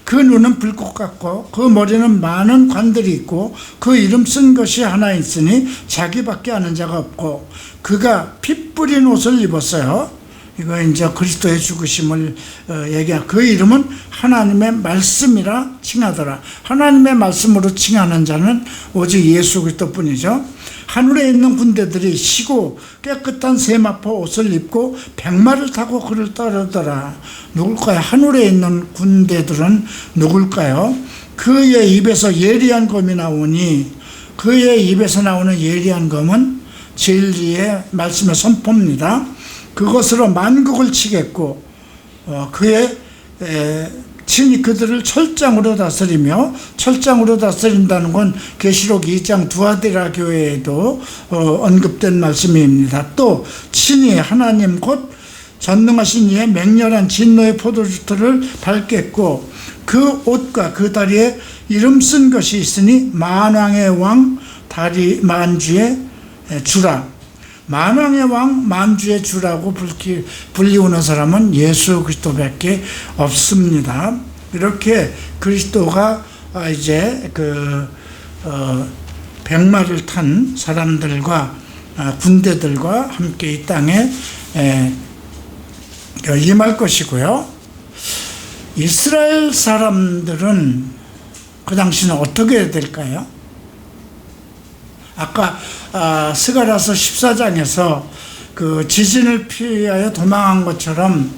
그 눈은 불꽃 같고 그 머리는 많은 관들이 있고 그 이름 쓴 것이 하나 있으니 자기밖에 아는 자가 없고 그가 피 뿌린 옷을 입었어요. 이거 이제 그리스도의 죽으심을 얘기한 그 이름은 하나님의 말씀이라 칭하더라. 하나님의 말씀으로 칭하는 자는 오직 예수 그리스도뿐이죠. 하늘에 있는 군대들이 시고 깨끗한 세마포 옷을 입고 백마를 타고 그를 따르더라. 누굴까요? 하늘에 있는 군대들은 누굴까요? 그의 입에서 예리한 검이 나오니 그의 입에서 나오는 예리한 검은 진리의 말씀의 선포입니다. 그것으로 만국을 치겠고 그의 친히 그들을 철장으로 다스리며, 철장으로 다스린다는 건 계시록 2장 두아디라 교회에도 언급된 말씀입니다. 또 친히 하나님 곧 전능하신 이의 맹렬한 진노의 포도주틀을 밟겠고 그 옷과 그 다리에 이름 쓴 것이 있으니 만왕의 왕 다리 만주의 주라. 만왕의 왕 만주의 주라고 불리우는 사람은 예수 그리스도밖에 없습니다. 이렇게 그리스도가 이제 백마를 탄 사람들과 군대들과 함께 이 땅에 임할 것이고요. 이스라엘 사람들은 그 당시는 어떻게 해야 될까요? 아까 스가랴서 14장에서 그 지진을 피하여 도망한 것처럼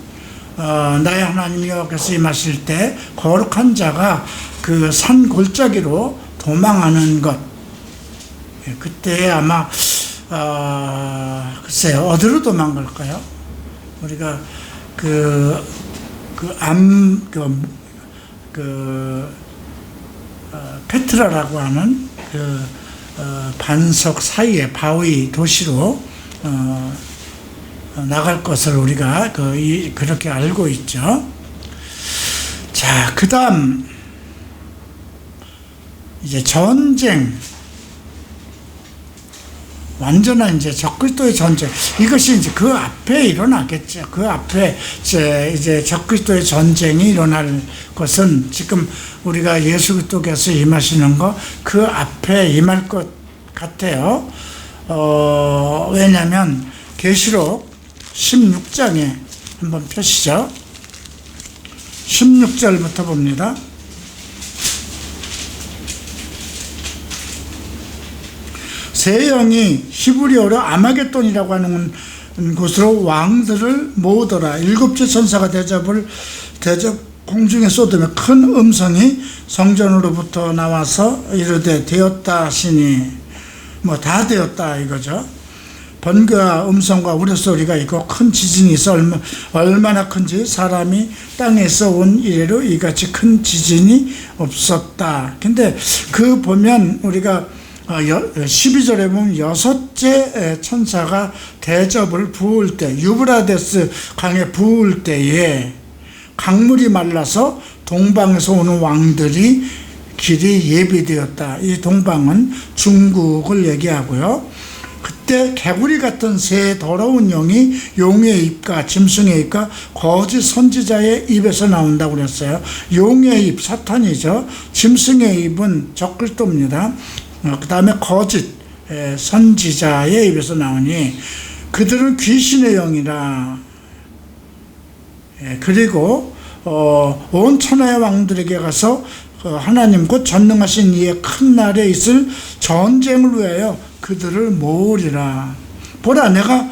나의 하나님 여호와께서 임하실 때 거룩한 자가 그 산 골짜기로 도망하는 것. 그때 아마 글쎄요, 어디로 도망갈까요? 우리가 페트라라고 하는 반석 사이에 바위 도시로 나갈 것을 우리가 그렇게 알고 있죠. 자, 그 다음 이제 전쟁, 완전한 이제 적그리스도의 전쟁, 이것이 이제 그 앞에 일어나겠죠. 그 앞에 이제 적그리스도의 전쟁이 일어날 것은 지금 우리가 예수 그리스도께서 임하시는 거 그 앞에 임할 것 같아요. 왜냐하면 계시록 16장에 한번 펴시죠. 16절부터 봅니다. 새 영이 히브리어로 아마겟돈이라고 하는 곳으로 왕들을 모으더라. 일곱째 천사가 대접 공중에 쏟으며 큰 음성이 성전으로부터 나와서 이르되 되었다 하시니, 뭐 다 되었다 이거죠. 번개와 음성과 우레소리가 있고 큰 지진이 있어 얼마나 큰지 사람이 땅에서 온 이래로 이같이 큰 지진이 없었다. 근데 그 보면 우리가 12절에 보면 여섯째 천사가 대접을 부을 때, 유브라데스 강에 부을 때에 강물이 말라서 동방에서 오는 왕들이 길이 예비되었다. 이 동방은 중국을 얘기하고요. 그때 개구리 같은 새 더러운 영이 용의 입과 짐승의 입과 거짓 선지자의 입에서 나온다고 그랬어요. 용의 입, 사탄이죠. 짐승의 입은 적그리스도입니다. 그 다음에 거짓 선지자의 입에서 나오니 그들은 귀신의 영이라. 그리고 온 천하의 왕들에게 가서 하나님 곧 전능하신 이의 큰 날에 있을 전쟁을 위하여 그들을 모으리라. 보라, 내가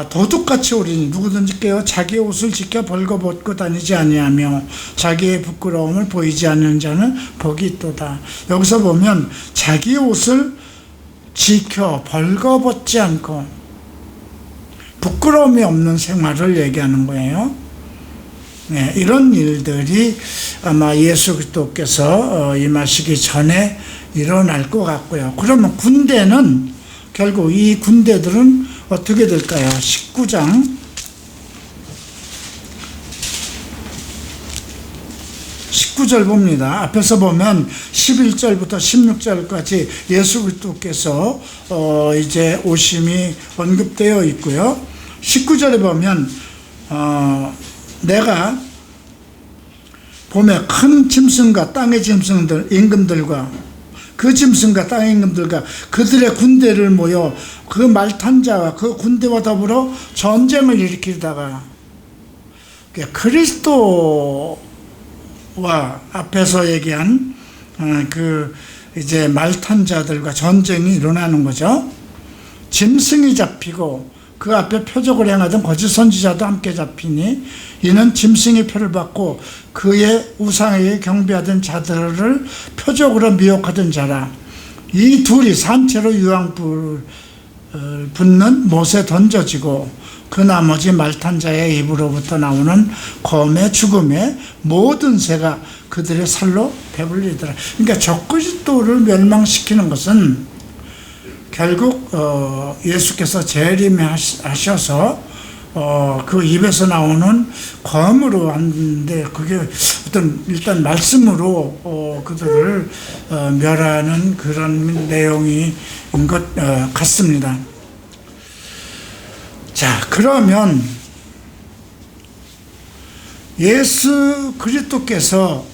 도둑같이 오리니 누구든지 깨어 자기 옷을 지켜 벌거벗고 다니지 아니하며 자기의 부끄러움을 보이지 않는 자는 복이 있도다. 여기서 보면 자기 옷을 지켜 벌거벗지 않고 부끄러움이 없는 생활을 얘기하는 거예요. 네, 이런 일들이 아마 예수 그리스도께서 임하시기 전에 일어날 것 같고요. 그러면 군대는 결국 이 군대들은 어떻게 될까요? 19장 19절 봅니다. 앞에서 보면 11절부터 16절까지 예수 그리스도께서 이제 오심이 언급되어 있고요. 19절에 보면 내가 봄에 큰 짐승과 땅의 짐승들 임금들과 그 짐승과 땅의 임금들과 그들의 군대를 모여 그 말 탄 자와 그 군대와 더불어 전쟁을 일으키다가 그리스도와 앞에서 얘기한 그 이제 말 탄 자들과 전쟁이 일어나는 거죠. 짐승이 잡히고 그 앞에 표적을 행하던 거짓 선지자도 함께 잡히니 이는 짐승의 표를 받고 그의 우상에게 경배하던 자들을 표적으로 미혹하던 자라. 이 둘이 산채로 유황불 붙는 못에 던져지고 그 나머지 말탄 자의 입으로부터 나오는 검의 죽음에 모든 새가 그들의 살로 배불리더라. 그러니까 적그리스도를 멸망시키는 것은 결국 예수께서 재림하셔서 그 입에서 나오는 검으로 왔는데 그게 어떤 일단 말씀으로 그들을 멸하는 그런 내용인 것 같습니다. 자, 그러면 예수 그리스도께서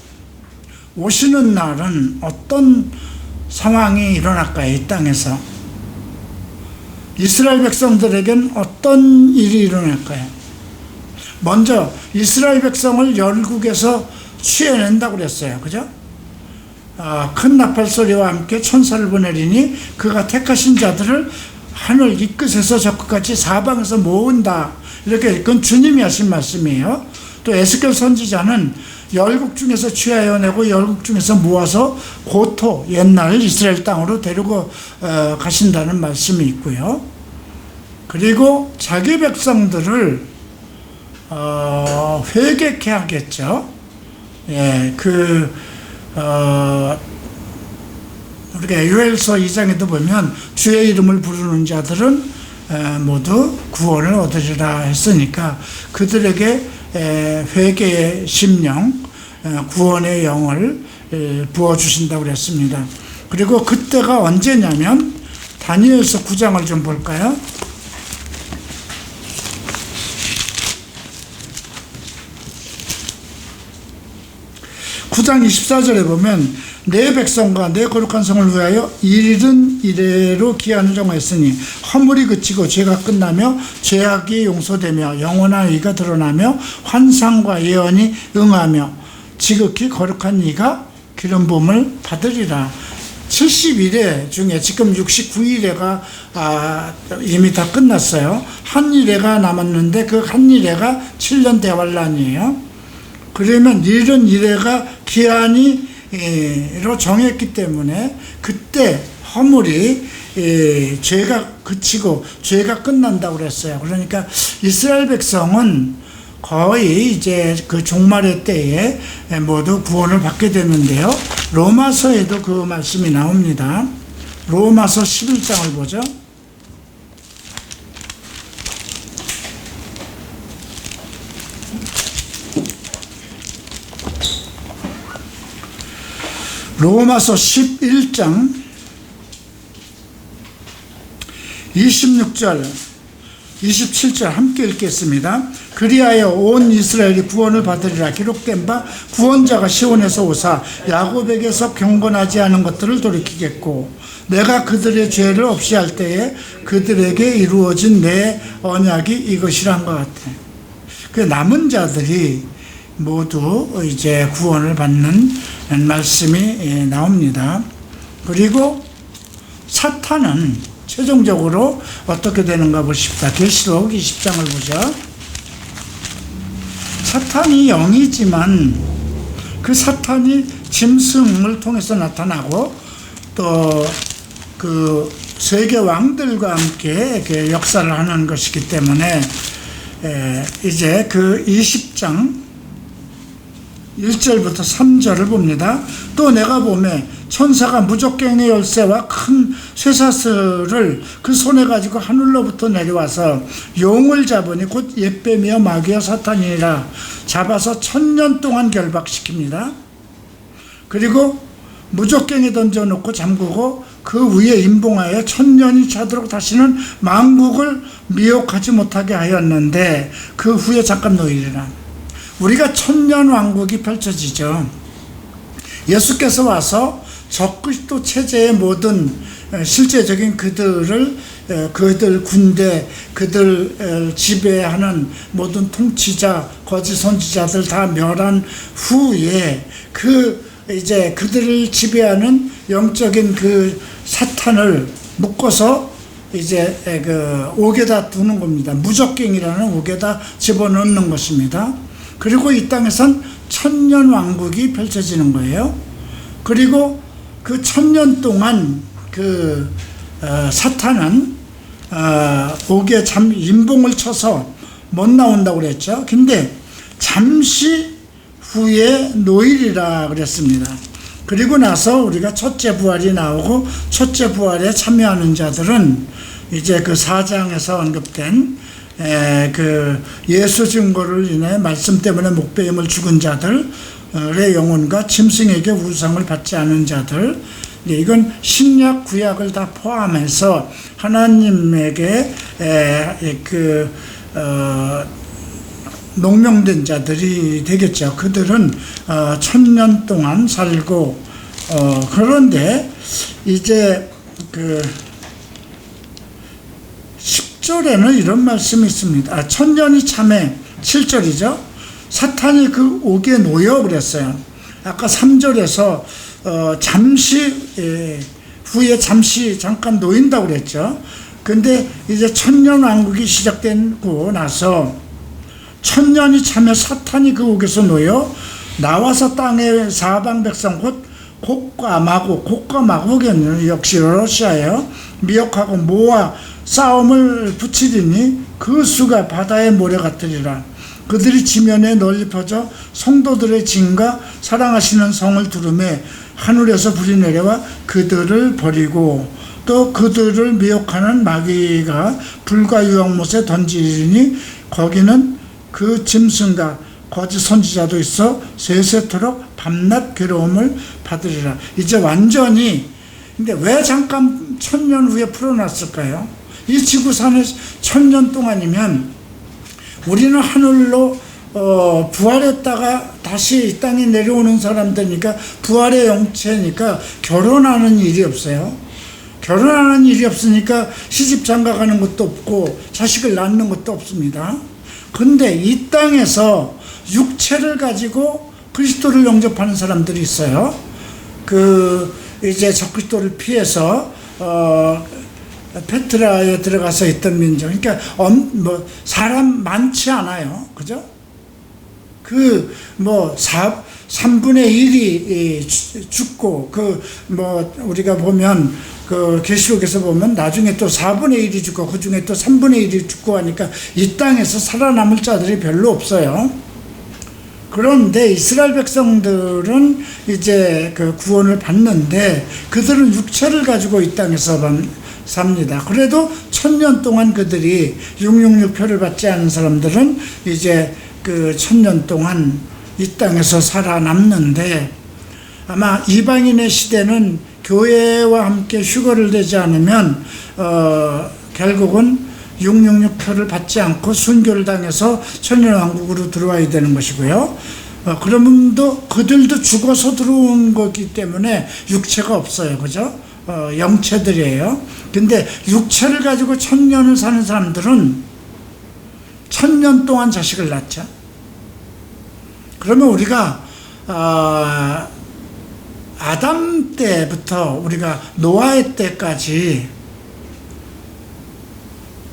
오시는 날은 어떤 상황이 일어날까요? 이 땅에서 이스라엘 백성들에겐 어떤 일이 일어날까요? 먼저 이스라엘 백성을 열국에서 취해낸다고 그랬어요. 그죠? 큰 나팔 소리와 함께 천사를 보내리니 그가 택하신 자들을 하늘 이 끝에서 저 끝까지 사방에서 모은다. 이렇게 그건 주님이 하신 말씀이에요. 또 에스겔 선지자는 열국 중에서 취하여 내고 열국 중에서 모아서 고토 옛날 이스라엘 땅으로 데리고 가신다는 말씀이 있고요. 그리고 자기 백성들을 회개케 하겠죠. 예, 우리가 요엘서 2장에도 보면 주의 이름을 부르는 자들은 모두 구원을 얻으리라 했으니까 그들에게 회개의 심령, 구원의 영을 부어주신다고 그랬습니다. 그리고 그때가 언제냐면 다니엘서 9장을 좀 볼까요? 9장 24절에 보면 내 백성과 내 거룩한 성을 위하여 이른 이래로 기한을 정하였으니 허물이 그치고 죄가 끝나며 죄악이 용서되며 영원한 의가 드러나며 환상과 예언이 응하며 지극히 거룩한 이가 기름 부음을 받으리라. 70일에 중에 지금 69일에가 이미 다 끝났어요. 한 일회가 남았는데 그 한 일회가 7년 대환란이에요. 그러면 이른 일회가 기한이로 정했기 때문에 그때 허물이 죄가 그치고 죄가 끝난다고 그랬어요. 그러니까 이스라엘 백성은 거의 이제 그 종말의 때에 모두 구원을 받게 되는데요. 로마서에도 그 말씀이 나옵니다. 로마서 11장을 보죠. 로마서 11장 26절 27절 함께 읽겠습니다. 그리하여 온 이스라엘이 구원을 받으리라. 기록된 바 구원자가 시온에서 오사 야곱에게서 경건하지 않은 것들을 돌이키겠고 내가 그들의 죄를 없이 할 때에 그들에게 이루어진 내 언약이 이것이란 것 같아. 그 남은 자들이 모두 이제 구원을 받는 말씀이 나옵니다. 그리고 사탄은 최종적으로 어떻게 되는가 보십시다. 계시록 20장을 보죠. 사탄이 영이지만 그 사탄이 짐승을 통해서 나타나고 또 그 세계 왕들과 함께 역사를 하는 것이기 때문에 이제 그 20장 1절부터 3절을 봅니다. 또 내가 보매 천사가 무적갱의 열쇠와 큰 쇠사슬을 그 손에 가지고 하늘로부터 내려와서 용을 잡으니 곧 옛뱀이여 마귀여 사탄이니라 잡아서 1000년 동안 결박시킵니다. 그리고 무적갱에 던져놓고 잠그고 그 위에 임봉하여 1000년이 차도록 다시는 만국을 미혹하지 못하게 하였는데 그 후에 잠깐 놓이리라. 우리가 1000년 왕국이 펼쳐지죠. 예수께서 와서 적그리스도 체제의 모든 실제적인 그들 군대, 그들 지배하는 모든 통치자, 거짓 선지자들 다 멸한 후에 이제 그들을 지배하는 영적인 그 사탄을 묶어서 이제 그 옥에다 두는 겁니다. 무적갱이라는 옥에다 집어넣는 것입니다. 그리고 이 땅에선 1000년 왕국이 펼쳐지는 거예요. 그리고 그 1000년 동안 그 사탄은 옥에 임봉을 쳐서 못 나온다고 그랬죠. 근데 잠시 후에 노일이라 그랬습니다. 그리고 나서 우리가 첫째 부활이 나오고 첫째 부활에 참여하는 자들은 이제 그 4장에서 언급된 그 예수 증거를 인해 말씀 때문에 목배임을 죽은 자들의 영혼과 짐승에게 우상을 받지 않은 자들, 이건 신약 구약을 다 포함해서 하나님에게 농명된 자들이 되겠죠. 그들은 1000년 동안 살고 그런데 이제 그 10절에는 이런 말씀이 있습니다. 1000년이 참에 7절이죠. 사탄이 그 옥에 놓여 그랬어요. 아까 3절에서 잠시 후에 잠깐 놓인다고 그랬죠. 근데 이제 1000년 왕국이 시작되고 나서 1000년이 차면 사탄이 그 옥에서 놓여 나와서 땅의 사방 백성 곧 곡과 마곡에는 역시 러시아예요. 미혹하고 모아 싸움을 붙이리니 그 수가 바다의 모래 같으리라. 그들이 지면에 널리 퍼져 성도들의 진과 사랑하시는 성을 두르매 하늘에서 불이 내려와 그들을 버리고 또 그들을 미혹하는 마귀가 불과 유황못에 던지리니 거기는 그 짐승과 거짓 선지자도 있어 세세토록 밤낮 괴로움을 받으리라. 이제 완전히, 근데 왜 잠깐 1000년 후에 풀어놨을까요? 이 지구상에 1000년 동안이면 우리는 하늘로 부활했다가 다시 이 땅에 내려오는 사람들이니까 부활의 영체니까 결혼하는 일이 없어요. 결혼하는 일이 없으니까 시집 장가 가는 것도 없고 자식을 낳는 것도 없습니다. 근데 이 땅에서 육체를 가지고 그리스도를 영접하는 사람들이 있어요. 이제 적그리스도를 피해서 페트라에 들어가서 있던 민족. 그러니까 사람 많지 않아요. 그죠? 3분의 1이 죽고 우리가 보면 계시록에서 보면 나중에 또 4분의 1이 죽고 그 중에 또 3분의 1이 죽고 하니까 이 땅에서 살아남을 자들이 별로 없어요. 그런데 이스라엘 백성들은 이제 그 구원을 받는데 그들은 육체를 가지고 이 땅에서 삽니다. 그래도 1000년 동안 그들이 666표를 받지 않은 사람들은 이제 그 1000년 동안 이 땅에서 살아남는데, 아마 이방인의 시대는 교회와 함께 휴거를 되지 않으면 결국은 666표를 받지 않고 순교를 당해서 천년왕국으로 들어와야 되는 것이고요. 그러면도 그들도 죽어서 들어온 거기 때문에 육체가 없어요. 그죠? 영체들이에요. 근데 육체를 가지고 1000년을 사는 사람들은 1000년 동안 자식을 낳죠. 그러면 우리가 아담 때부터 우리가 노아의 때까지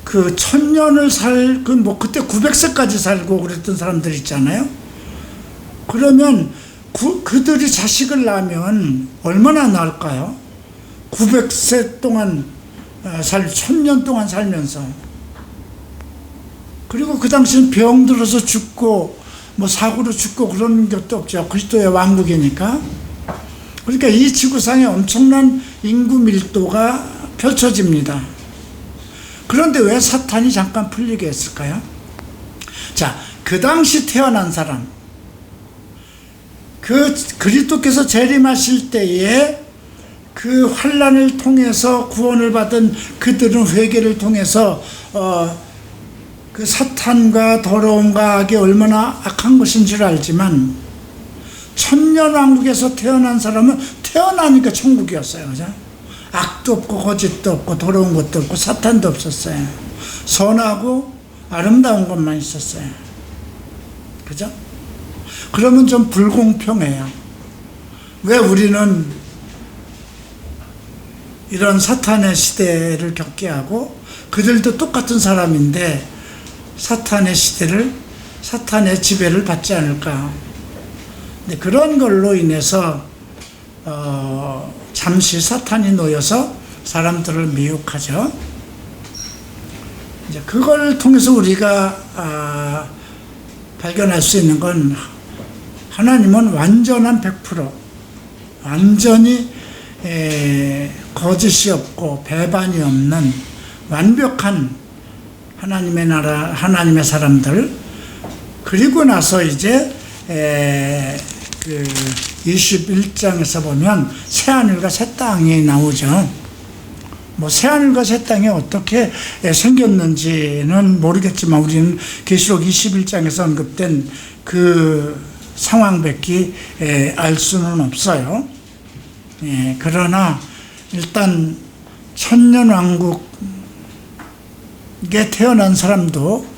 그 1000년을 그때 900세까지 살고 그랬던 사람들 있잖아요. 그러면 그들이 자식을 낳으면 얼마나 나을까요? 900세 동안 1000년 동안 살면서. 그리고 그 당시엔 병 들어서 죽고 뭐 사고로 죽고 그런 것도 없죠. 그리스도의 왕국이니까. 그러니까 이 지구상에 엄청난 인구 밀도가 펼쳐집니다. 그런데 왜 사탄이 잠깐 풀리게 했을까요? 자, 그 당시 태어난 사람, 그리스도께서 재림하실 때에 그 환난을 통해서 구원을 받은 그들은 회개를 통해서 그 사탄과 더러움과 악이 얼마나 악한 것인 줄 알지만, 천년왕국에서 태어난 사람은 태어나니까 천국이었어요. 그죠? 악도 없고 거짓도 없고 더러운 것도 없고 사탄도 없었어요. 선하고 아름다운 것만 있었어요. 그죠? 그러면 좀 불공평해요. 왜 우리는 이런 사탄의 시대를 겪게 하고 그들도 똑같은 사람인데 사탄의 시대를, 사탄의 지배를 받지 않을까? 근데 그런 걸로 인해서 잠시 사탄이 놓여서 사람들을 미혹하죠. 이제 그걸 통해서 우리가 발견할 수 있는 건, 하나님은 완전한 100%, 완전히 거짓이 없고 배반이 없는 완벽한 하나님의 나라, 하나님의 사람들. 그리고 나서 이제 그 21장에서 보면 새하늘과 새 땅이 나오죠. 뭐 새하늘과 새 땅이 어떻게 생겼는지는 모르겠지만 우리는 계시록 21장에서 언급된 그 상황밖에 알 수는 없어요. 그러나 일단 천년왕국에 태어난 사람도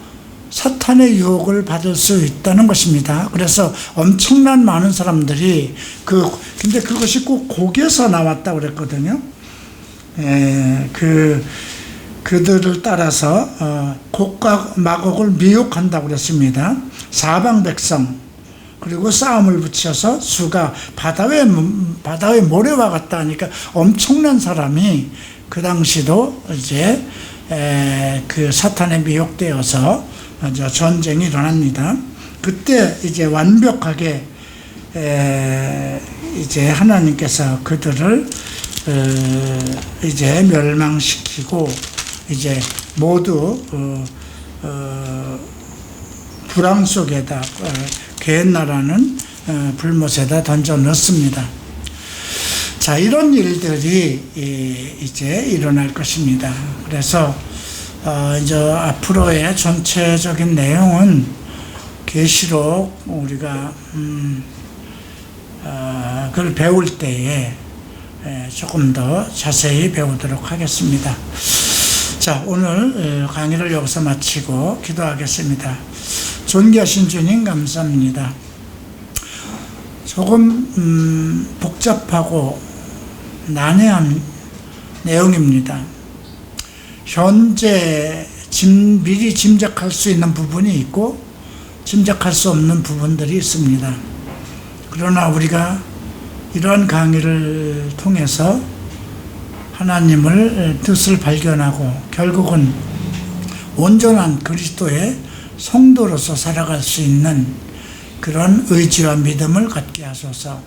사탄의 유혹을 받을 수 있다는 것입니다. 그래서 엄청난 많은 사람들이 근데 그것이 꼭 곡에서 나왔다고 그랬거든요. 그들을 따라서 곡과 마곡을 미혹한다고 그랬습니다. 사방 백성, 그리고 싸움을 붙여서 수가 바다의 모래와 같다 하니까 엄청난 사람이 그 당시도 이제 그 사탄에 미혹되어서 전쟁이 일어납니다. 그때 이제 완벽하게 이제 하나님께서 그들을 이제 멸망시키고 이제 모두 불황 속에다 괸나라는 불못에다 던져 넣습니다. 자, 이런 일들이 이제 일어날 것입니다. 그래서 이제 앞으로의 전체적인 내용은 계시록 우리가 그걸 배울 때에 조금 더 자세히 배우도록 하겠습니다. 자, 오늘 강의를 여기서 마치고 기도하겠습니다. 존귀하신 주님, 감사합니다. 조금 복잡하고 난해한 내용입니다. 현재 미리 짐작할 수 있는 부분이 있고 짐작할 수 없는 부분들이 있습니다. 그러나 우리가 이러한 강의를 통해서 하나님을 뜻을 발견하고 결국은 온전한 그리스도의 성도로서 살아갈 수 있는 그런 의지와 믿음을 갖게 하소서.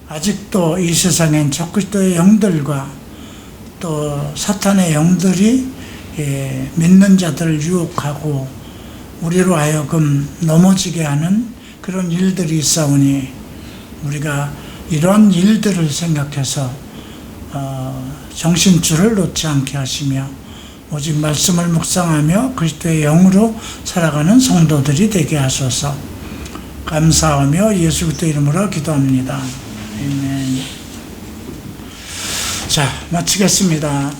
아직도 이 세상엔 적그리스도의 영들과 또 사탄의 영들이 믿는 자들을 유혹하고 우리로 하여금 넘어지게 하는 그런 일들이 있사오니 우리가 이런 일들을 생각해서 정신줄을 놓지 않게 하시며 오직 말씀을 묵상하며 그리스도의 영으로 살아가는 성도들이 되게 하소서. 감사하며 예수 그리스도 이름으로 기도합니다. 아멘. 자, 마치겠습니다.